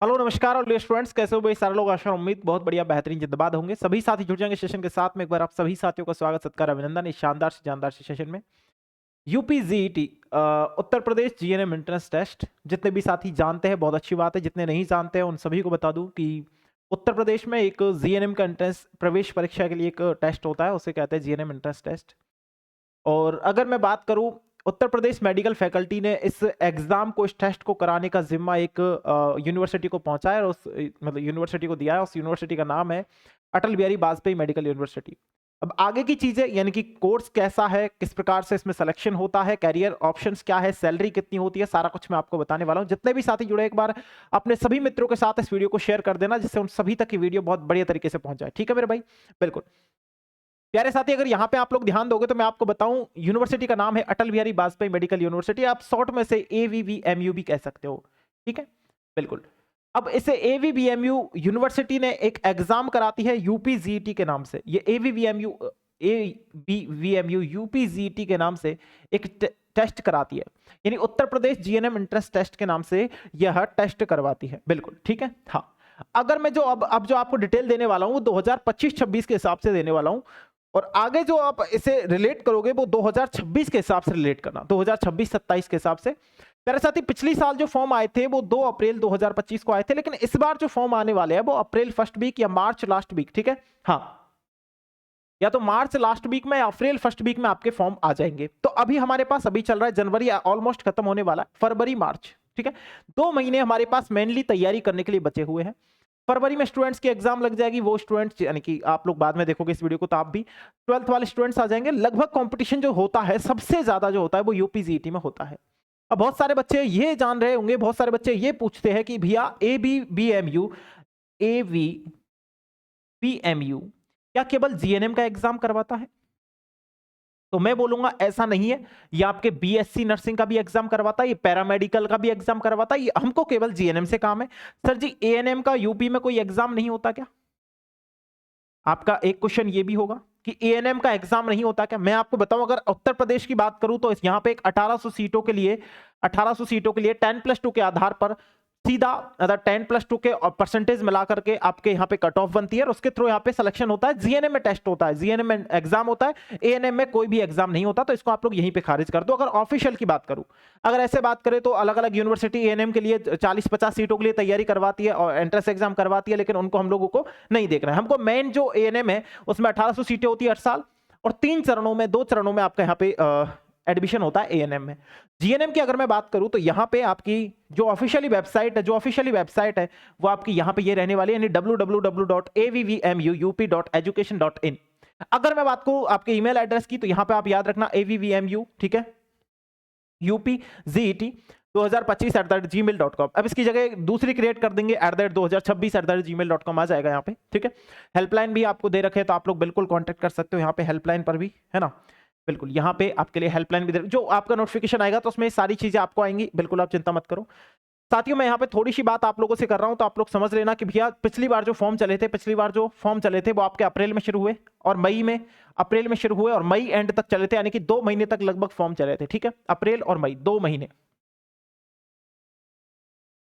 Hello नमस्कार और students कैसे हो भाई सारे लोग। आशा और उम्मीद बहुत बढ़िया बेहतरीन जिंदाबाद होंगे। सभी साथी जुड़ जाएंगे सेशन के साथ में। एक बार आप सभी साथियों का स्वागत सत्कार अभिनंदन इस शानदार से जानदार से सेशन में। UP GET Uttar Pradesh GNM entrance test. जितने भी साथी जानते हैं बहुत अच्छी बात है, जितने नहीं जानते हैं उन सभी को बता दूं कि उत्तर प्रदेश में एक जीएनएम का एंट्रेंस प्रवेश परीक्षा के लिए एक टेस्ट होता है, उसे कहते हैं जीएनएम एंट्रेंस टेस्ट। और अगर मैं बात करूं, उत्तर प्रदेश मेडिकल फैकल्टी ने इस एग्जाम को, इस टेस्ट को कराने का जिम्मा एक यूनिवर्सिटी को पहुंचा है और उस मतलब यूनिवर्सिटी को दिया है। उस यूनिवर्सिटी का नाम है अटल बिहारी वाजपेयी मेडिकल यूनिवर्सिटी। अब आगे की चीजें यानी कि कोर्स कैसा है, किस प्रकार से इसमें सिलेक्शन होता है, कैरियर ऑप्शंस क्या है, सैलरी कितनी होती है, सारा कुछ मैं आपको बताने वाला हूं। जितने भी साथी जुड़े एक बार अपने सभी मित्रों के साथ इस वीडियो को शेयर कर देना, जिससे उन सभी तक की वीडियो बहुत बढ़िया तरीके से पहुंच जाए। ठीक है मेरे भाई, बिल्कुल प्यारे साथी। अगर यहाँ पे आप लोग ध्यान दोगे तो मैं आपको बताऊं, यूनिवर्सिटी का नाम है अटल बिहारी वाजपेयी मेडिकल यूनिवर्सिटी। आप शॉर्ट में से एवीवीएमयू भी कह सकते हो। ठीक है, बिल्कुल। अब इसे एवीवीएमयू यूनिवर्सिटी ने एक एग्जाम कराती है यूपी जीईटी के नाम से। ये एवीवीएमयू यूपी जीईटी के नाम से एक टेस्ट कराती है, यानी Uttar Pradesh GNM entrance test के नाम से यह टेस्ट करवाती है। बिल्कुल ठीक है। हाँ, अगर मैं जो अब जो आपको डिटेल देने वाला हूं वो 2025-26 के हिसाब से देने वाला हूं, और आगे जो आप इसे रिलेट करोगे वो 2026 के हिसाब से रिलेट करना, 2026-27 के हिसाब से। मेरे साथी पिछली साल जो फॉर्म आए थे वो 2 अप्रैल 2025 को आए थे, लेकिन इस बार जो फॉर्म आने वाले हैं वो अप्रैल फर्स्ट वीक या मार्च लास्ट वीक, ठीक है, हाँ, या तो मार्च लास्ट वीक में या अप्रैल फर्स्ट वीक में आपके फॉर्म आ जाएंगे। तो अभी हमारे पास अभी चल रहा है जनवरी ऑलमोस्ट खत्म होने वाला है, फरवरी मार्च, ठीक है, 2 महीने हमारे पास मेनली तैयारी करने के लिए बचे हुए हैं। फरवरी में स्टूडेंट्स की एग्जाम लग जाएगी। वो स्टूडेंट्स यानी कि आप लोग बाद में देखोगे इस वीडियो को तो आप भी 12th वाले स्टूडेंट्स आ जाएंगे। लगभग कंपटीशन जो होता है सबसे ज्यादा जो होता है वो यूपी जीईटी में होता है। अब बहुत सारे बच्चे ये जान रहे होंगे, बहुत सारे बच्चे ये पूछते हैं कि भैया एबीबीएमयू क्या केवल जीएनएम का एग्जाम करवाता है? तो मैं बोलूंगा ऐसा नहीं है। ये आपके बीएससी नर्सिंग का भी एग्जाम करवाता है, ये पैरामेडिकल का भी एग्जाम करवाता है। ये हमको केवल जीएनएम से काम है। सर जी एएनएम का यूपी में कोई एग्जाम नहीं होता क्या? आपका एक क्वेश्चन ये भी होगा कि एएनएम का एग्जाम नहीं होता क्या? मैं आपको बताऊं, अगर उत्तर प्रदेश की बात करूं तो यहां पे एक 1800 सीटों के लिए 10+2 के आधार पर सीधा 10+2 के परसेंटेज मिला करके आपके यहाँ पे कट ऑफ बनती है और उसके थ्रू यहाँ पे सिलेक्शन होता है। जीएनएम में टेस्ट होता है, जीएनएम में एग्जाम होता है, एएनएम में कोई भी एग्जाम नहीं होता। तो इसको आप लोग यहीं पे खारिज कर दो। अगर ऑफिशियल की बात करूं, अगर ऐसे बात करें तो अलग अलग यूनिवर्सिटी एएनएम के लिए 40-50 सीटों के लिए तैयारी करवाती है और एंट्रेंस एग्जाम करवाती है, लेकिन उनको हम लोगों को नहीं देखना है। हमको मेन जो एएनएम है उसमें 1800 सीटें होती है हर साल, और 2 चरणों में आपका यहाँ पे एडमिशन होता है एएनएम में। जीएनएम की अगर मैं बात करूं तो यहाँ पे आपकी जो ऑफिशियली वेबसाइट है वो आपकी यहाँ पे ये रहने वाली है, यानी www.avvmuup.education.in। अगर मैं बात करूं आपके ईमेल एड्रेस की तो यहाँ पे आप याद रखना avvmu, ठीक है, UPZET 2025@gmail.com। अब इसकी जगह दूसरी क्रिएट कर देंगे @2026@gmail.com आ जाएगा यहाँ पे, ठीक है। हेल्पलाइन भी आपको दे रखे तो आप लोग बिल्कुल कांटेक्ट कर सकते हो यहाँ पे, हेल्पलाइन पर भी है ना, बिल्कुल यहाँ पे आपके लिए हेल्पलाइन भी दे, जो आपका नोटिफिकेशन आएगा तो उसमें सारी चीजें आपको आएंगी, बिल्कुल आप चिंता मत करो। साथियों मैं यहाँ पे थोड़ी सी बात आप लोगों से कर रहा हूं तो आप लोग समझ लेना कि भैया पिछली बार जो फॉर्म चले थे वो आपके अप्रैल में शुरू हुए और अप्रैल में शुरू हुए और मई एंड तक चले थे, यानी कि 2 महीने तक लगभग फॉर्म चले थे, ठीक है, अप्रैल और मई 2 महीने।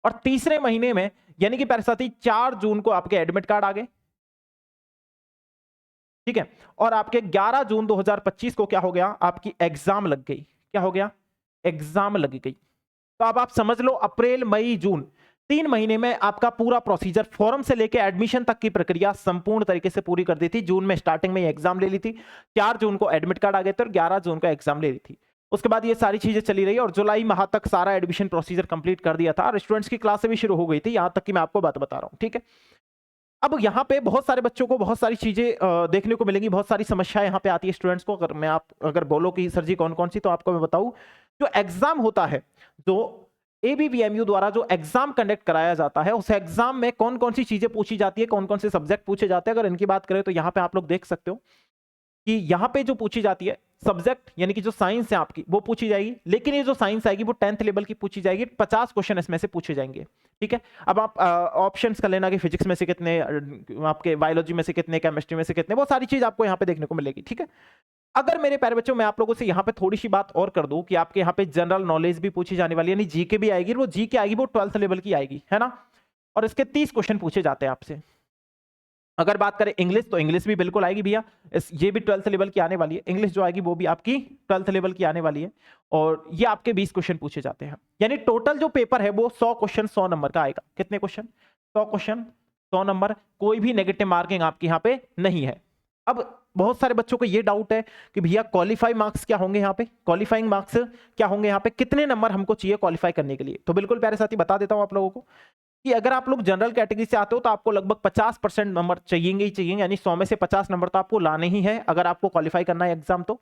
और तीसरे महीने में यानी कि साथी 4 जून को आपके एडमिट कार्ड आ गए, ठीक है, और आपके 11 जून 2025 को क्या हो गया, आपकी एग्जाम लग गई। क्या हो गया? एग्जाम लग गई। तो अब आप समझ लो अप्रैल मई जून 3 महीने में आपका पूरा प्रोसीजर फॉर्म से लेके एडमिशन तक की प्रक्रिया संपूर्ण तरीके से पूरी कर दी थी। जून में स्टार्टिंग में एग्जाम ले ली थी, 4 जून को एडमिट कार्ड आ गए थे और 11 जून को एग्जाम ले ली थी। उसके बाद ये सारी चीजें चली रही और जुलाई माह तक सारा एडमिशन प्रोसीजर कंप्लीट कर दिया था और स्टूडेंट्स की क्लासें भी शुरू हो गई थी, यहां तक कि मैं आपको बात बता रहा हूं, ठीक है। अब यहाँ पे बहुत सारे बच्चों को बहुत सारी चीजें देखने को मिलेंगी, बहुत सारी समस्याएं यहाँ पे आती है स्टूडेंट्स को। अगर बोलो कि सर जी कौन कौन सी, तो आपको मैं बताऊं, जो एग्जाम होता है, जो एबीवीएमयू द्वारा जो एग्जाम कंडक्ट कराया जाता है, उस एग्जाम में कौन कौन सी चीजें पूछी जाती है, कौन कौन से सब्जेक्ट पूछे जाते हैं। अगर इनकी बात करें तो यहाँ पे आप लोग देख सकते हो कि यहाँ पे जो पूछी जाती है सब्जेक्ट यानी कि जो साइंस है आपकी वो पूछी जाएगी, लेकिन ये जो साइंस आएगी वो 10th लेवल की पूछी जाएगी। 50 क्वेश्चन इसमें से पूछे जाएंगे, ठीक है। अब आप ऑप्शंस कर लेना कि फिजिक्स में से कितने, आपके बायोलॉजी में से कितने, केमिस्ट्री में से कितने, वो सारी चीज आपको यहाँ पे देखने को मिलेगी, ठीक है। अगर मेरे प्यारे बच्चों मैं आप लोगों से यहाँ पे थोड़ी सी बात और कर दूं कि आपके यहाँ पे जनरल नॉलेज भी पूछी जाने वाली है, यानी जीके भी आएगी, वो जीके आएगी वो 12th लेवल की आएगी, है ना। और इसके 30 क्वेश्चन पूछे जाते हैं आपसे। अगर बात करें इंग्लिश, तो इंग्लिश भी बिल्कुल आएगी भैया, ये भी 12th लेवल की आने वाली है। इंग्लिश जो आएगी वो भी आपकी 12th लेवल की आने वाली है, और ये आपके 20 क्वेश्चन पूछे जाते हैं। यानी टोटल जो पेपर है वो 100 क्वेश्चन 100 नंबर का आएगा। कितने क्वेश्चन? 100 क्वेश्चन 100 नंबर, कोई भी नेगेटिव मार्किंग आपके यहाँ पे नहीं है। अब बहुत सारे बच्चों को ये डाउट है कि भैया क्वालिफाई मार्क्स क्या होंगे यहाँ पे, क्वालिफाइंग मार्क्स क्या होंगे यहाँ पे, कितने नंबर हमको चाहिए क्वालिफाई करने के लिए। तो बिल्कुल प्यारे साथी बता देता हूँ आप लोगों को कि अगर आप लोग जनरल कैटेगरी से आते हो तो आपको लगभग 50% नंबर चाहिए ही चाहिए, यानी 100 में से 50 नंबर तो आपको लाने ही है अगर आपको क्वालिफाई करना है एग्जाम। तो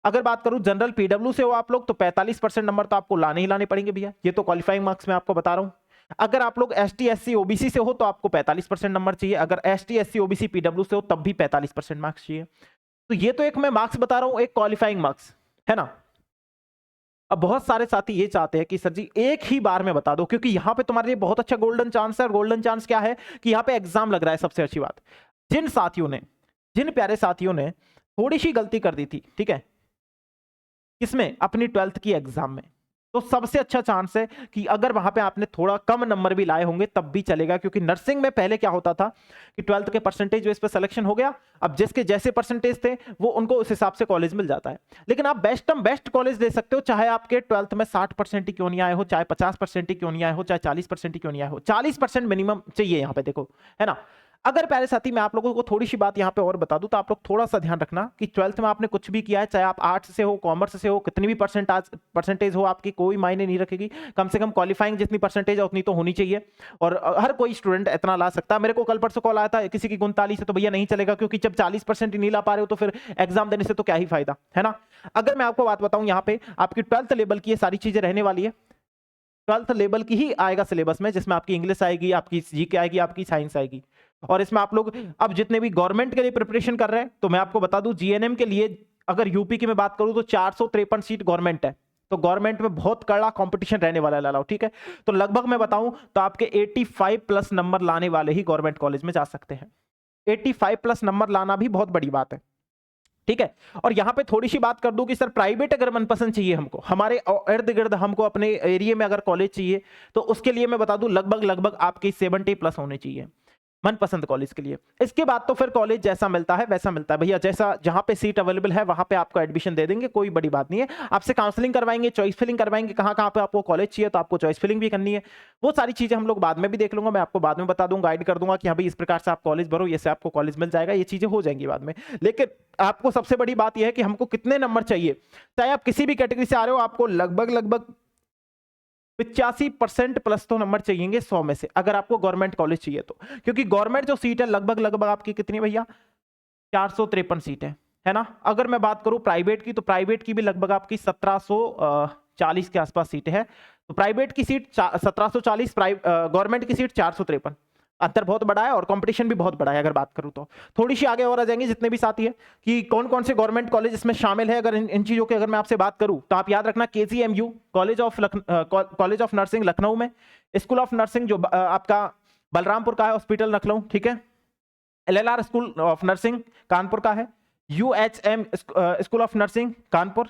अगर बात करूं जनरल पीडब्ल्यू से हो आप लोग, तो 45% नंबर तो आपको लाने ही लाने पड़ेंगे भैया, ये तो क्वालिफाइंग मार्क्स में आपको बता रहा हूं। अगर आप लोग एसटी एससी ओबीसी से हो तो आपको 45% नंबर चाहिए, अगर एसटी एससी ओबीसी पीडब्ल्यू से हो तब भी 45% मार्क्स चाहिए। तो ये तो एक मैं मार्क्स बता रहा हूं, एक क्वालिफाइंग मार्क्स है ना। अब बहुत सारे साथी ये चाहते हैं कि सर जी एक ही बार में बता दो, क्योंकि यहां पे तुम्हारे लिए बहुत अच्छा गोल्डन चांस है। और गोल्डन चांस क्या है कि यहां पे एग्जाम लग रहा है। सबसे अच्छी बात, जिन साथियों ने, जिन प्यारे साथियों ने थोड़ी सी गलती कर दी थी, ठीक है, किसमें, अपनी 12th की एग्जाम में, तो सबसे अच्छा चांस है कि अगर वहां पे आपने थोड़ा कम नंबर भी लाए होंगे तब भी चलेगा। क्योंकि नर्सिंग में पहले क्या होता था कि 12th के परसेंटेज बेस पे सिलेक्शन हो गया, अब जिसके जैसे परसेंटेज थे वो उनको उस हिसाब से कॉलेज मिल जाता है। लेकिन आप बेस्ट कॉलेज दे सकते हो, चाहे आपके 12th में 60% ही क्यों नहीं आए हो, चाहे 50% ही क्यों नहीं आए हो, चाहे 40% ही क्यों नहीं आए हो, 40% मिनिमम चाहिए यहाँ पे, देखो है ना। अगर प्यारे साथी मैं आप लोगों को थोड़ी सी बात यहाँ पे और बता दूं, तो आप लोग थोड़ा सा ध्यान रखना कि 12th में आपने कुछ भी किया है, चाहे आप आर्ट्स से हो, कॉमर्स से हो, कितनी भी परसेंटेज हो आपकी, कोई मायने नहीं रखेगी। कम से कम क्वालिफाइंग जितनी परसेंटेज है उतनी तो होनी चाहिए, और हर कोई स्टूडेंट इतना ला सकता है। मेरे को कल परसों कॉल आया था किसी की 39 है, तो भैया नहीं चलेगा, क्योंकि जब 40% ही नहीं ला पा रहे हो तो फिर एग्जाम देने से तो क्या ही फायदा है ना। अगर मैं आपको बात बताऊं, यहाँ पे आपकी 12th लेवल की ये सारी चीजें रहने वाली है। 12th लेवल की ही आएगा सिलेबस में, जिसमें आपकी इंग्लिश आएगी, आपकी जीके आएगी, आपकी साइंस आएगी। और इसमें आप लोग अब जितने भी गवर्नमेंट के लिए प्रिपरेशन कर रहे हैं, तो मैं आपको बता दूं जीएनएम के लिए अगर यूपी की मैं बात करूं तो 453 सीट गवर्नमेंट है। तो गवर्नमेंट में बहुत कड़ा कंपटीशन रहने वाला है लालाओ, ठीक है। तो लगभग मैं बताऊं तो आपके 85+ नंबर लाने वाले ही गवर्नमेंट कॉलेज में जा सकते हैं। 85+ नंबर लाना भी बहुत बड़ी बात है, ठीक है। और यहां पे थोड़ी सी बात कर दूं कि सर प्राइवेट अगर मनपसंद चाहिए हमको, हमारे इर्द गिर्द हमको अपने एरिया में अगर कॉलेज चाहिए, तो उसके लिए मैं बता दूं लगभग आपकी 70+ होने चाहिए मनपसंद कॉलेज के लिए। इसके बाद तो फिर कॉलेज जैसा मिलता है वैसा मिलता है भैया, जैसा जहां पे सीट अवेलेबल है वहां पे आपको एडमिशन दे देंगे, कोई बड़ी बात नहीं है। आपसे काउंसलिंग करवाएंगे, चॉइस फिलिंग करवाएंगे, कहां कहां पे आपको कॉलेज चाहिए, तो आपको चॉइस फिलिंग भी करनी है। वो सारी चीजें हम लोग बाद में भी देख लूंगा, मैं आपको बाद में बता दूंगा, गाइड कर दूंगा कि हाँ भाई इस प्रकार से आप कॉलेज भरो, ऐसे आपको कॉलेज मिल जाएगा, ये चीजें हो जाएंगी बाद में। लेकिन आपको सबसे बड़ी बात यह है कि हमको कितने नंबर चाहिए, चाहे आप किसी भी कैटेगरी से आ रहे हो, आपको लगभग 85% प्लस तो नंबर चाहिए 100 में से, अगर आपको गवर्नमेंट कॉलेज चाहिए तो। क्योंकि गवर्नमेंट जो सीट है लगभग आपकी कितनी भैया, 453 सीट है ना। अगर मैं बात करूं प्राइवेट की, तो प्राइवेट की भी लगभग आपकी 1740 के आसपास सीट है। तो प्राइवेट की सीट 1740, गवर्नमेंट की सीट 453, अंतर बहुत बड़ा है और कंपटीशन भी बहुत बड़ा है। अगर बात करूं तो थोड़ी सी आगे और आ जाएंगे जितने भी साथी है कि कौन कौन से गवर्नमेंट कॉलेज इसमें शामिल है। अगर इन चीजों की अगर मैं आपसे बात करूं तो आप याद रखना, KGMU college of nursing Lucknow में, स्कूल ऑफ नर्सिंग जो आपका बलरामपुर का है हॉस्पिटल लखनऊ, ठीक है। LLR school of nursing Kanpur का है, यूएचएम स्कूल ऑफ नर्सिंग कानपुर,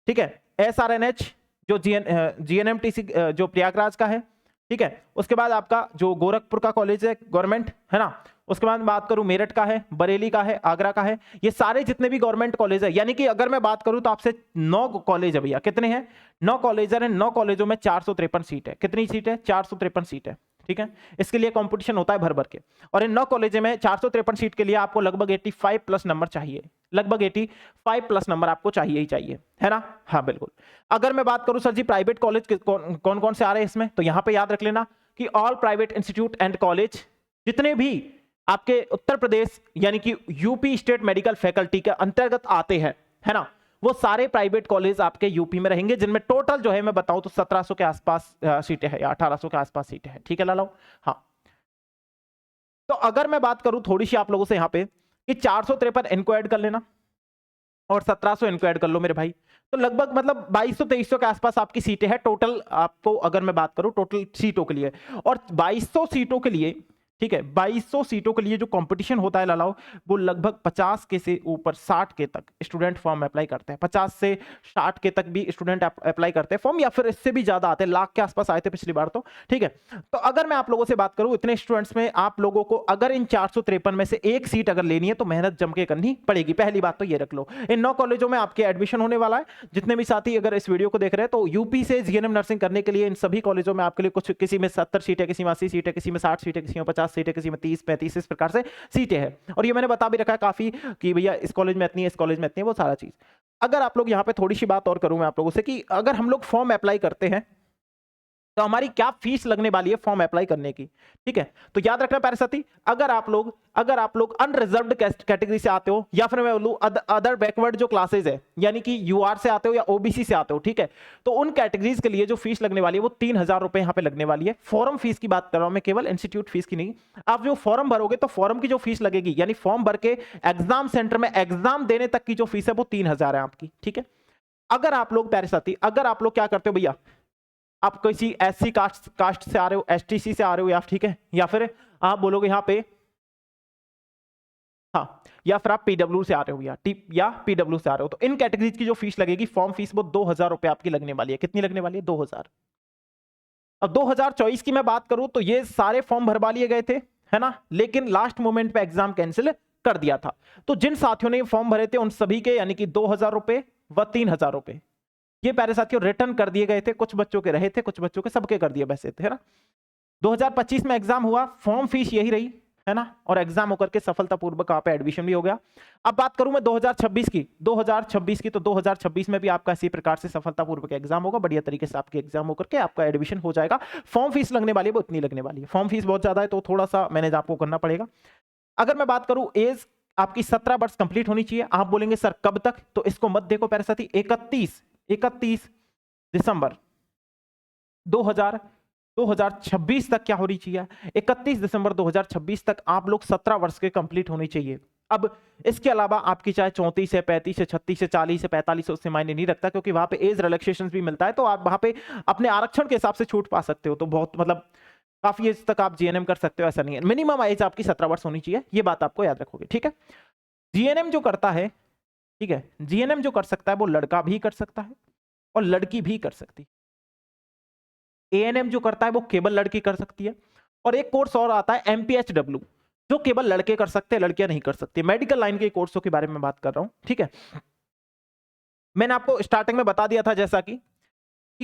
ठीक है। एसआरएनएच जो जीएनएमटीसी जो प्रयागराज का है, ठीक है। उसके बाद आपका जो गोरखपुर का कॉलेज है गवर्नमेंट, है ना। उसके बाद बात करूं मेरठ का है, बरेली का है, आगरा का है, ये सारे जितने भी गवर्नमेंट कॉलेज है। यानी कि अगर मैं बात करूं तो आपसे 9 कॉलेज है भैया, कितने हैं, 9 कॉलेज है, 9 कॉलेजों में 453 सीट है। कितनी सीट है, 453 सीट है, ठीक है। इसके लिए कंपटीशन होता है भर भर के, और इन 9 कॉलेज में 453 सीट के लिए आपको लगभग 85+ नंबर चाहिए, लगभग 85+ नंबर आपको चाहिए ही चाहिए, है ना। हाँ बिल्कुल। अगर मैं बात करूं सर जी प्राइवेट कॉलेज कौन कौन से आ रहे हैं इसमें, तो यहां पे याद रख लेना कि all private institute and college जितने भी आपके उत्तर प्रदेश यानी कि यूपी स्टेट मेडिकल फैकल्टी के अंतर्गत आते हैं, है ना, वो सारे प्राइवेट कॉलेज आपके यूपी में रहेंगे, जिनमें टोटल जो है मैं बताऊं तो 1700 के आसपास सीटें हैं या 1800 के आसपास सीटें हैं, ठीक है लालाओ। हाँ, तो अगर मैं बात करूं थोड़ी सी आप लोगों से यहाँ पे कि 453 इनको ऐड कर लेना और 1700 इनको ऐड कर लो मेरे भाई, तो लगभग मतलब 2200-2300 के आसपास आपकी सीटें हैं टोटल। आपको अगर मैं बात करूं टोटल सीटों के लिए, और 2200 सीटों के लिए ठीक है। 2200 सीटों के लिए जो कंपटीशन होता है लालाओ, वो लगभग 50 के से ऊपर 60 के तक स्टूडेंट फॉर्म अप्लाई करते हैं। 50 से 60 के तक भी स्टूडेंट अप्लाई करते हैं फॉर्म, या फिर इससे भी ज्यादा आते हैं, लाख के आसपास आए थे पिछली बार तो। ठीक है, तो अगर मैं आप लोगों से बात करूं, इतने स्टूडेंट्स में आप लोगों को अगर इन 453 में से एक सीट अगर लेनी है तो मेहनत जम के करनी पड़ेगी। पहली बात तो ये रख लो, इन 9 कॉलेजों में आपके एडमिशन होने वाला है। जितने भी साथी अगर इस वीडियो को देख रहे हैं तो यूपी से जीएनएम नर्सिंग करने के लिए इन सभी कॉलेजों में आपके लिए कुछ, किसी में 70 सीट है, किसी में 80 सीट है, किसी में 60 सीट है, किसी में 50 सीट है, किसी में 30 35 इस प्रकार से सीटें हैं। और ये मैंने बता भी रखा है काफी कि भैया इस कॉलेज में इतनी है, इस कॉलेज में इतनी है, वो सारा चीज। अगर आप लोग यहाँ पे थोड़ी सी बात और करूं मैं आप लोगों से कि अगर हम लोग फॉर्म अप्लाई करते हैं तो हमारी क्या फीस लगने वाली है फॉर्म अप्लाई करने की। ठीक है, तो याद रखना प्यारे साथी, अगर आप लोग अनरिजर्व्ड कैटेगरी से आते हो, या फिर मैं बोलूं अदर बैकवर्ड जो क्लासेस है, यानी कि यूआर से आते हो या ओबीसी से आते हो, ठीक है, तो उन कैटेगरीज के लिए जो फीस लगने वाली है वो 3000 रुपए यहां पे लगने वाली है। फॉर्म फीस की बात कर रहा हूं मैं, केवल इंस्टीट्यूट फीस की नहीं। आप जो फॉर्म भरोगे तो फॉर्म की जो फीस लगेगी, यानी फॉर्म भर के एग्जाम सेंटर में एग्जाम देने तक की जो फीस है वो 3000 है आपकी। ठीक है, अगर आप लोग प्यारे साथी, अगर आप लोग क्या करते हो भैया, आप किसी एससी कास्ट से आ रहे हो, एसटीसी से आ रहे हो, या ठीक है, या फिर आप बोलोगे यहाँ पे, हाँ, या फिर आप पीडब्ल्यू से आ रहे हो या पीडब्ल्यू से आ रहे हो, तो इन कैटेगरीज की जो फीस लगेगी फॉर्म फीस वो 2000 रुपए आपकी लगने वाली है। कितनी लगने वाली है? 2000। अब 2024 की मैं बात करूं तो ये सारे फॉर्म भरवा लिए गए थे, है ना, लेकिन लास्ट मोमेंट पे एग्जाम कैंसिल कर दिया था। तो जिन साथियों ने फॉर्म भरे थे उन सभी के यानी कि 2000 रुपए व 3000 रुपए ये प्यारे साथियों रिटर्न कर दिए गए थे। कुछ बच्चों के रहे थे, कुछ बच्चों के सबके कर दिए वैसे थे, है ना। 2025 में एग्जाम हुआ, फॉर्म फीस यही रही, है ना, और एग्जाम होकर के सफलतापूर्वक आप एडमिशन भी हो गया। अब बात करूं मैं 2026 की, 2026 की, तो 2026 में भी आपका इसी प्रकार से सफलतापूर्वक एग्जाम होगा, बढ़िया तरीके से आपके एग्जाम होकर के आपका एडमिशन हो जाएगा। फॉर्म फीस लगने वाली है वो इतनी लगने वाली है। फॉर्म फीस बहुत ज्यादा है तो थोड़ा सा मैनेज आपको करना पड़ेगा। अगर मैं बात करूं एज आपकी 17 वर्ष कंप्लीट होनी चाहिए। आप बोलेंगे सर कब तक, तो इसको मत देखो प्यारे साथी, 31 दिसंबर 2026 तक क्या होनी चाहिए, 31 दिसंबर 2026 तक आप लोग 17 वर्ष के कंप्लीट होनी चाहिए। अब इसके अलावा आपकी चाहे 34 है, 35 है, 36 है, 40 है, 45 है, उससे मायने नहीं रखता, क्योंकि वहां पे एज रिलैक्सेशन भी मिलता है, तो आप वहां पे अपने आरक्षण के हिसाब से छूट पा सकते हो। तो बहुत मतलब काफी एज तक आप जीएनएम कर सकते हो, ऐसा नहीं है। मिनिमम एज आपकी 17 वर्ष होनी चाहिए, ये बात आपको याद रखोगे। ठीक है, जीएनएम जो करता है, ठीक है, जीएनएम जो कर सकता है वो लड़का भी कर सकता है और लड़की भी कर सकती है। एएनएम जो करता है वो केवल लड़की कर सकती है। और एक कोर्स और आता है एमपीएचडब्ल्यू, जो केवल लड़के कर सकते हैं, लड़कियां नहीं कर सकती। मेडिकल लाइन के कोर्सों के बारे में बात कर रहा हूं। ठीक है, मैंने आपको स्टार्टिंग में बता दिया था जैसा कि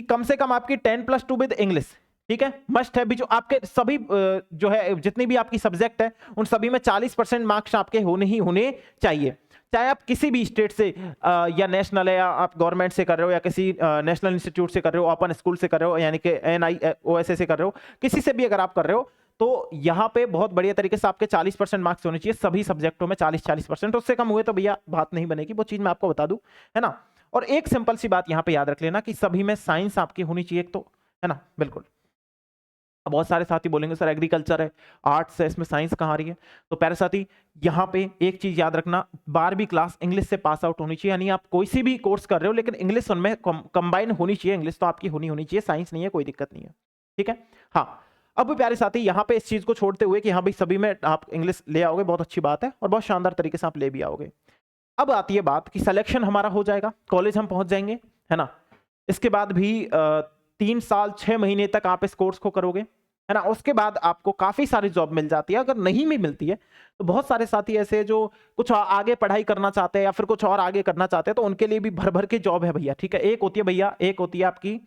कम से कम आपकी 10+2 विद इंग्लिश, ठीक है, मस्ट है भी। जो आपके सभी जो है जितनी भी आपकी सब्जेक्ट है उन सभी में 40% मार्क्स आपके होने ही होने चाहिए। चाहे आप किसी भी स्टेट से या नेशनल है, या आप गवर्नमेंट से कर रहे हो, या किसी नेशनल इंस्टीट्यूट से कर रहे हो, ओपन स्कूल से कर रहे हो, यानी कि NIOSA से कर रहे हो, किसी से भी अगर आप कर रहे हो तो यहाँ पे बहुत बढ़िया तरीके से आपके 40% मार्क्स होने चाहिए सभी सब्जेक्टों में। 40%, उससे कम हुए तो भैया बात नहीं बनेगी, वो चीज मैं आपको बता दूं, है ना। और एक सिंपल सी बात यहाँ पे याद रख लेना कि सभी में साइंस आपकी होनी चाहिए, तो है ना, बिल्कुल। बहुत सारे साथी बोलेंगे सर एग्रीकल्चर है, आर्ट्स है, इसमें साइंस कहाँ आ रही है। तो प्यारे साथी यहाँ पे एक चीज याद रखना, 12वीं क्लास इंग्लिश से पास आउट होनी चाहिए। यानी आप कोई सी भी कोर्स कर रहे हो लेकिन इंग्लिश उनमें कंबाइन होनी चाहिए, इंग्लिश तो आपकी होनी चाहिए, साइंस नहीं है, कोई दिक्कत नहीं है। ठीक है, हाँ। अब प्यारे साथी यहाँ पे इस चीज को छोड़ते हुए कि हाँ भाई सभी में आप इंग्लिश ले आओगे, बहुत अच्छी बात है और बहुत शानदार तरीके से आप ले भी आओगे। अब आती है बात कि सिलेक्शन हमारा हो जाएगा, कॉलेज हम पहुंच जाएंगे, है ना। इसके बाद भी 3 साल 6 महीने तक आप इस कोर्स को करोगे, है ना। उसके बाद आपको काफी सारी जॉब मिल जाती है। अगर नहीं भी मिलती है तो बहुत सारे साथी ऐसे जो कुछ आगे पढ़ाई करना चाहते हैं या फिर कुछ और आगे करना चाहते हैं तो उनके लिए भी भर भर के जॉब है भैया। ठीक है, एक होती है भैया, एक होती है आपकी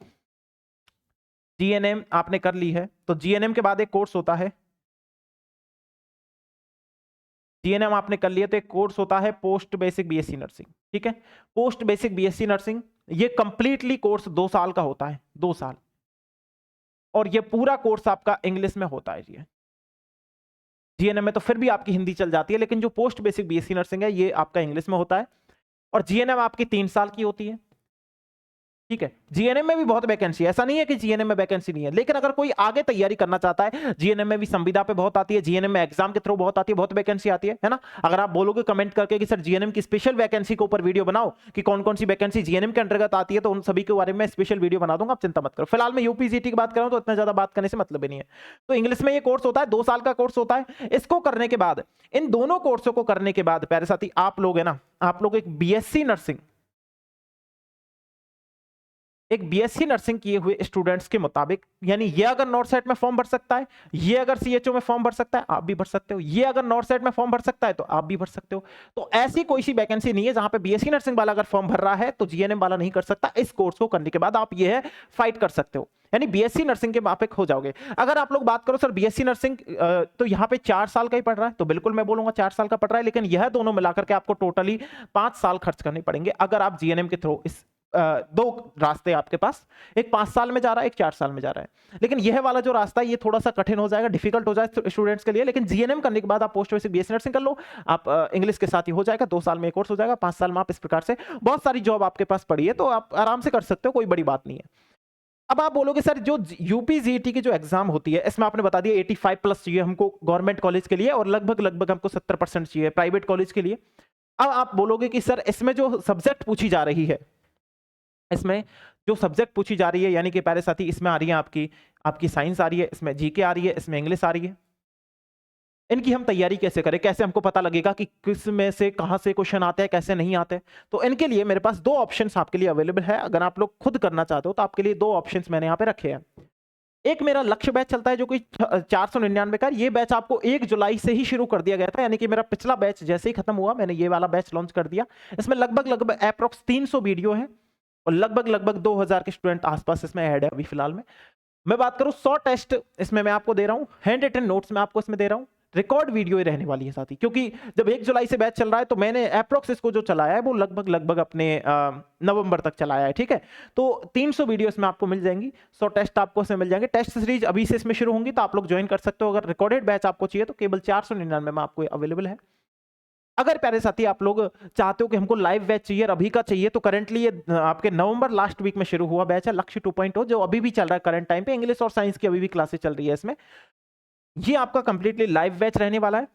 जीएनएम, आपने कर ली है तो जीएनएम के बाद एक कोर्स होता है, जीएनएम आपने कर लिया तो एक कोर्स होता है पोस्ट बेसिक बीएससी नर्सिंग। ठीक है, पोस्ट बेसिक बीएससी नर्सिंग ये कंप्लीटली कोर्स 2 साल का होता है, 2 साल, और ये पूरा कोर्स आपका इंग्लिश में होता है। जी, जीएनएम में तो फिर भी आपकी हिंदी चल जाती है, लेकिन जो पोस्ट बेसिक बीएससी नर्सिंग है ये आपका इंग्लिश में होता है। और जीएनएम आपकी 3 साल की होती है। ठीक है। जीएनएम में भी बहुत वैकेंसी है, ऐसा नहीं है कि जीएनएम में वैकेंसी नहीं है, लेकिन अगर कोई आगे तैयारी करना चाहता है, जीएनएम में भी संविदा पे बहुत आती है, जीएनएम में एग्जाम के थ्रू बहुत आती है, बहुत वैकेंसी आती है ना। अगर आप बोलोगे कमेंट करके कि सर जीएनएम की स्पेशल वैकेंसी के ऊपर वीडियो बनाओ कि कौन कौन सी वैकेंसी जीएनएम के अंतर्गत आती है, तो उन सभी के बारे में स्पेशल वीडियो बना दूंगा, आप चिंता मत करो। फिलहाल मैं यूपीजीटी की बात कर रहा हूं, तो इतना ज्यादा बात करने से मतलब ही नहीं है। तो इंग्लिश में ये कोर्स होता है, 2 साल का कोर्स होता है। इसको करने के बाद, इन दोनों कोर्सों को करने के बाद प्यारे साथी, आप लोग है ना, आप लोग एक बीएससी नर्सिंग किए हुए स्टूडेंट्स के मुताबिक, यानी ये अगर नॉर्थ साइड में फॉर्म भर सकता है, ये अगर सीएचओ में फॉर्म भर सकता है, आप भी भर सकते हो, ये अगर नॉर्थ साइड में फॉर्म भर सकता है तो आप भी भर सकते हो। तो ऐसी कोई सी वैकेंसी नहीं है जहां पे बीएससी नर्सिंग वाला अगर फॉर्म भर रहा है तो जीएनएम वाला नहीं कर सकता। इस कोर्स को करने के बाद आप ये है फाइट कर सकते हो, यानी बीएससी नर्सिंग के मापिक हो जाओगे। अगर आप लोग बात करो सर बीएससी नर्सिंग तो यहाँ पे 4 साल का ही पढ़ रहा है, तो बिल्कुल मैं बोलूंगा 4 साल का पढ़ रहा है, लेकिन यह दोनों मिलाकर के आपको टोटली 5 साल खर्च करने पड़ेंगे अगर आप जीएनएम के थ्रू इस 2 रास्ते आपके पास, एक 5 साल में जा रहा है, एक 4 साल में जा रहा है। लेकिन यह वाला जो रास्ता है ये थोड़ा सा कठिन हो जाएगा, डिफिकल्ट हो जाए स्टूडेंट्स के लिए। लेकिन जीएनएम करने के बाद आप पोस्ट बेसिक बीएससी नर्सिंग कर लो, आप इंग्लिश के साथ ही हो जाएगा, 2 साल में कोर्स हो जाएगा, 5 साल में आप इस प्रकार से बहुत सारी जॉब आपके पास पड़ी है, तो आप आराम से कर सकते हो, कोई बड़ी बात नहीं है। अब आप बोलोगे सर जो यूपीजीटी की जो एग्जाम होती है इसमें आपने बता दिया 85 प्लस चाहिए हमको गवर्नमेंट कॉलेज के लिए, और लगभग हमको 70% चाहिए प्राइवेट कॉलेज के लिए। अब आप बोलोगे कि सर इसमें जो सब्जेक्ट पूछी जा रही है, इसमें जो सब्जेक्ट पूछी जा रही है, यानी कि प्यारे साथी इसमें आ रही है आपकी साइंस आ रही है, इसमें जीके आ रही है, इसमें इंग्लिश आ रही है, इनकी हम तैयारी कैसे करें, कैसे हमको पता लगेगा कि किस में से कहां से क्वेश्चन आते हैं, कैसे नहीं आते। तो इनके लिए मेरे पास 2 ऑप्शंस आपके लिए अवेलेबल है। अगर आप लोग खुद करना चाहते हो तो आपके लिए 2 ऑप्शंस मैंने यहाँ पे रखे हैं। एक मेरा लक्ष्य बैच चलता है जो कि 499 का, ये बैच आपको 1 जुलाई से ही शुरू कर दिया गया था, यानी कि मेरा पिछला बैच जैसे ही खत्म हुआ मैंने ये वाला बैच लॉन्च कर दिया। इसमें लगभग अप्रोक्स 300 वीडियो है और लगभग 2000 के स्टूडेंट आसपास इसमें ऐड है अभी फिलहाल में। मैं बात करूं 100 टेस्ट इसमें मैं आपको दे रहा हूं, हैंड रिटन नोट्स में आपको इसमें दे रहा हूं, रिकॉर्ड वीडियो ही रहने वाली है साथी, क्योंकि जब 1 जुलाई से बैच चल रहा है तो मैंने अप्रोक्स इसको जो चलाया है वो लगभग अपने नवंबर तक चलाया है, ठीक है। तो 300 वीडियो इसमें आपको मिल जाएंगी, 100 टेस्ट आपको इसमें मिल जाएंगे। टेस्ट सीरीज अभी से इसमें शुरू होंगी तो आप लोग ज्वाइन कर सकते हो। अगर रिकॉर्डेड बैच आपको चाहिए तो केवल 499 में आपको अवेलेबल है। अगर प्यारे साथी आप लोग चाहते हो कि हमको लाइव बैच चाहिए, अभी का चाहिए, तो करंटली ये आपके नवंबर लास्ट वीक में शुरू हुआ बैच है लक्ष्य 2.0, जो अभी भी चल रहा है करंट टाइम पे। इंग्लिश और साइंस की अभी भी क्लासेस चल रही है इसमें। ये आपका कंप्लीटली लाइव बैच रहने वाला है।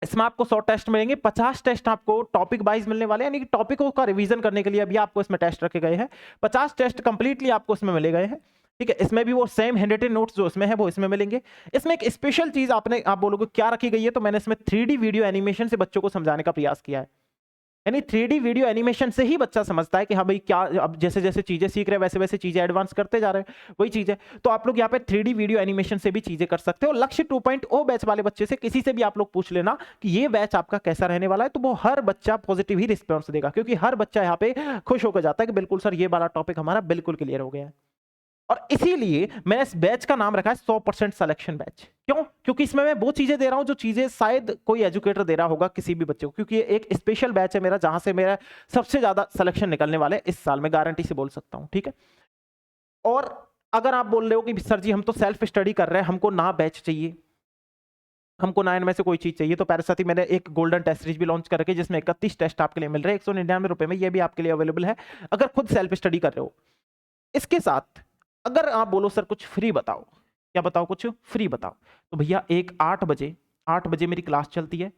इसमें आपको 100 टेस्ट मिलेंगे, 50 टेस्ट आपको टॉपिक वाइज मिलने वाले हैं, यानी कि टॉपिकों का रिवीजन करने के लिए अभी आपको इसमें टेस्ट रखे गए हैं। 50 टेस्ट कंप्लीटली आपको इसमें मिले गए हैं, ठीक है। इसमें भी वो सेम हैंड रिटन नोट्स जो इसमें है वो इसमें मिलेंगे। इसमें एक स्पेशल चीज आप बोलोगे क्या रखी गई है, तो मैंने इसमें 3D वीडियो एनिमेशन से बच्चों को समझाने का प्रयास किया है। यानी 3D वीडियो एनिमेशन से ही बच्चा समझता है कि हाँ भाई क्या, अब जैसे जैसे चीजें सीख रहे हैं वैसे वैसे चीजें एडवांस करते जा रहे हैं, वही चीज है। तो आप लोग यहाँ पे 3D वीडियो एनिमेशन से भी चीजें कर सकते हो। लक्ष्य 2.0 बैच वाले बच्चे से किसी से भी आप लोग पूछ लेना कि ये बैच आपका कैसा रहने वाला है, तो वो हर बच्चा पॉजिटिव ही रिस्पॉन्स देगा, क्योंकि हर बच्चा यहाँ पे खुश होकर जाता है कि बिल्कुल सर ये वाला टॉपिक हमारा बिल्कुल क्लियर हो गया है। और इसीलिए मैंने इस बैच का नाम रखा है 100% सिलेक्शन बैच। क्यों? क्योंकि इसमें मैं वो चीजें दे रहा हूं जो चीजें शायद कोई एजुकेटर दे रहा होगा किसी भी बच्चे को, क्योंकि ये एक स्पेशल बैच है मेरा जहां से मेरा सबसे ज्यादा सिलेक्शन निकलने वाले इस साल में, गारंटी से बोल सकता हूं, ठीक है। और अगर आप बोल रहे हो कि सर जी हम तो सेल्फ स्टडी कर रहे हैं, हमको ना बैच चाहिए, हमको 9 में से कोई चीज चाहिए, तो पैरासाथी मैंने एक गोल्डन टेस्ट सीरीज भी लॉन्च करके जिसमें 31 टेस्ट आपके लिए मिल रहे हैं 199 रुपए में, ये भी आपके लिए अवेलेबल है अगर खुद सेल्फ स्टडी कर रहे हो। इसके साथ अगर आप बोलो सर कुछ फ्री बताओ, क्या बताओ, कुछ फ्री बताओ, तो भैया 8 बजे मेरी क्लास चलती है,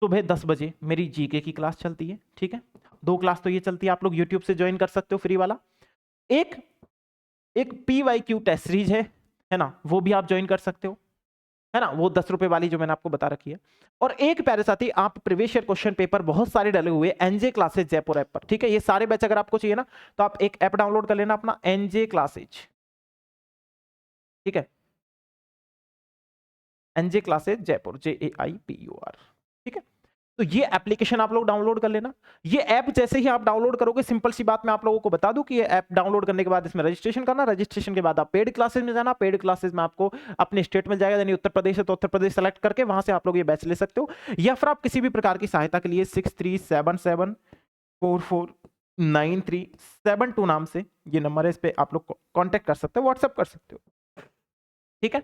सुबह 10 बजे मेरी जीके की क्लास चलती है, ठीक है। 2 क्लास तो ये चलती है, आप लोग यूट्यूब से ज्वाइन कर सकते हो फ्री वाला। एक PYQ टेस्ट सीरीज है ना, वो भी आप ज्वाइन कर सकते हो, है ना, वो 10 रुपए वाली जो मैंने आपको बता रखी है। और एक प्यारे साथी आप प्रीवियस ईयर क्वेश्चन पेपर बहुत सारे डाले हुए एनजे क्लासेज जयपुर ऐप पर, ठीक है। ये सारे बैच अगर आपको चाहिए ना तो आप एक ऐप डाउनलोड कर लेना अपना, एनजे क्लासेज, ठीक है, एनजे क्लासेज जयपुर, JAIPUR, ठीक है। तो ये एप्लीकेशन आप लोग डाउनलोड कर लेना। ये ऐप जैसे ही आप डाउनलोड करोगे, सिंपल सी बात मैं आप लोगों को बता दूं कि ये ऐप डाउनलोड करने के बाद इसमें रजिस्ट्रेशन करना, रजिस्ट्रेशन के बाद आप पेड क्लासेस में जाना, पेड क्लासेस में आपको अपने स्टेट मिल जाएगा, यानी उत्तर प्रदेश है तो उत्तर प्रदेश सेलेक्ट करके वहां से आप लोग ये बैच ले सकते हो। या फिर आप किसी भी प्रकार की सहायता के लिए 6377449372 नाम से ये नंबर है, इस पे आप लोग कॉन्टेक्ट कर सकते हो, व्हाट्सएप कर सकते हो, ठीक है।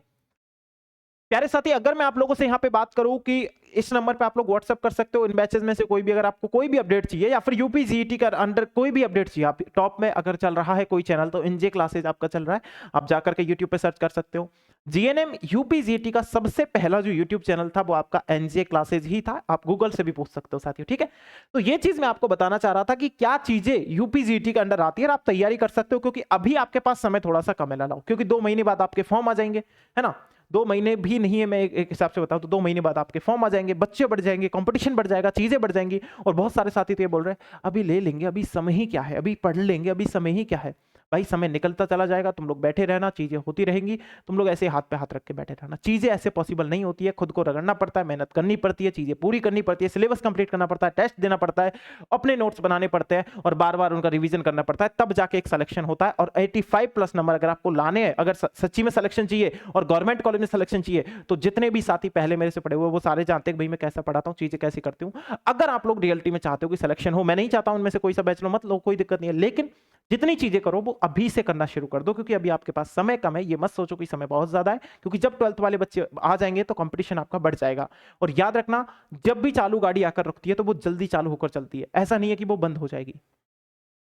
प्यारे साथी, अगर मैं आप लोगों से यहाँ पे बात करूं कि इस नंबर पे आप लोग व्हाट्सअप कर सकते हो इन बैचेस में से कोई भी, अगर आपको कोई भी अपडेट चाहिए या फिर यूपी जीईटी का अंडर कोई भी अपडेट चाहिए, आप टॉप में अगर चल रहा है कोई चैनल तो एनजे क्लासेज आपका चल रहा है, आप जाकर के यूट्यूब पे सर्च कर सकते हो। जीएनएम यूपी जीईटी का सबसे पहला जो यूट्यूब चैनल था वो आपका एनजे क्लासेज ही था, आप गूगल से भी पूछ सकते हो साथियों, ठीक है। तो ये चीज मैं आपको बताना चाह रहा था कि क्या चीजें यूपी जीईटी के अंडर आती है और आप तैयारी कर सकते हो, क्योंकि अभी आपके पास समय थोड़ा सा कम है लाओ, क्योंकि 2 महीने बाद आपके फॉर्म आ जाएंगे, है ना। 2 महीने भी नहीं है, मैं एक हिसाब से बताऊं तो 2 महीने बाद आपके फॉर्म आ जाएंगे, बच्चे बढ़ जाएंगे, कंपटीशन बढ़ जाएगा, चीजें बढ़ जाएंगी। और बहुत सारे साथी तो ये बोल रहे हैं अभी ले लेंगे, अभी समय ही क्या है, अभी पढ़ लेंगे, अभी समय ही क्या है। भाई समय निकलता चला जाएगा, तुम लोग बैठे रहना, चीजें होती रहेंगी, तुम लोग ऐसे हाथ पे हाथ रख के बैठे रहना। चीजें ऐसे पॉसिबल नहीं होती है, खुद को रगड़ना पड़ता है, मेहनत करनी पड़ती है, चीजें पूरी करनी पड़ती है, सिलेबस कंप्लीट करना पड़ता है, टेस्ट देना पड़ता है, अपने नोट्स बनाने पड़ते हैं और बार बार उनका रिवीजन करना पड़ता है, तब जाके एक सिलेक्शन होता है। और 85 प्लस नंबर अगर आपको लाने हैं, अगर सच्ची में सिलेक्शन चाहिए और गवर्नमेंट कॉलेज में सिलेक्शन चाहिए, तो जितने भी साथी पहले मेरे से पढ़े हुए वो सारे जानते हैं भाई मैं कैसा पढ़ाता हूँ, चीजें कैसी करती हूँ। अगर आप लोग रियलिटी में चाहते हो कि सिलेक्शन हो, मैं नहीं चाहता हूं उनमें से कोई सा बैच लो मत लो, कोई दिक्कत नहीं है, लेकिन जितनी चीजें करो वो अभी से करना शुरू कर दो, क्योंकि अभी आपके पास समय कम है। ये मत सोचो कि समय बहुत ज्यादा है, क्योंकि जब 12th वाले बच्चे आ जाएंगे तो कंपटीशन आपका बढ़ जाएगा। और याद रखना, जब भी चालू गाड़ी आकर रुकती है तो वो जल्दी चालू होकर चलती है, ऐसा नहीं है कि वो बंद हो जाएगी।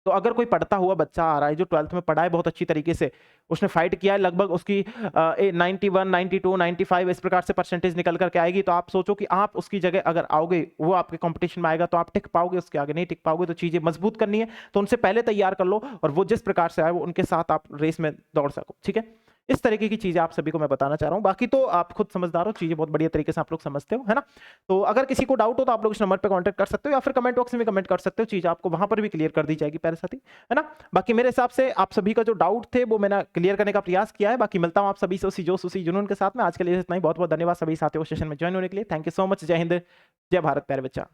तो अगर कोई पढ़ता हुआ बच्चा आ रहा है जो 12th में पढ़ा है बहुत अच्छी तरीके से, उसने फाइट किया है, लगभग उसकी 91, 92, 95 इस प्रकार से परसेंटेज निकल करके आएगी, तो आप सोचो कि आप उसकी जगह अगर आओगे, वो आपके कंपटीशन में आएगा तो आप टिक पाओगे, उसके आगे नहीं टिक पाओगे। तो चीजें मजबूत करनी है तो उनसे पहले तैयार कर लो, और वो जिस प्रकार से आए वो उनके साथ आप रेस में दौड़ सको, ठीक है। इस तरीके की चीजें आप सभी को मैं बताना चाह रहा हूं। बाकी तो आप खुद समझदार हो, चीजें बहुत बढ़िया तरीके से आप लोग समझते हो, है ना। तो अगर किसी को डाउट हो तो आप लोग इस नंबर पे कांटेक्ट कर सकते हो, या फिर कमेंट बॉक्स में कमेंट कर सकते हो, चीज आपको वहां पर भी क्लियर कर दी जाएगी प्यारे साथी, है ना। बाकी मेरे हिसाब से आप सभी का जो डाउट थे वो मैंने क्लियर करने का प्रयास किया है। बाकी मिलता हूं आप सभी से उसी जोश उसी जुनून के साथ में। आज के लिए इतना ही, बहुत बहुत धन्यवाद सभी साथियों को सेशन में ज्वाइन होने के लिए। Thank you so much. जय हिंद, जय भारत प्यारे बच्चा।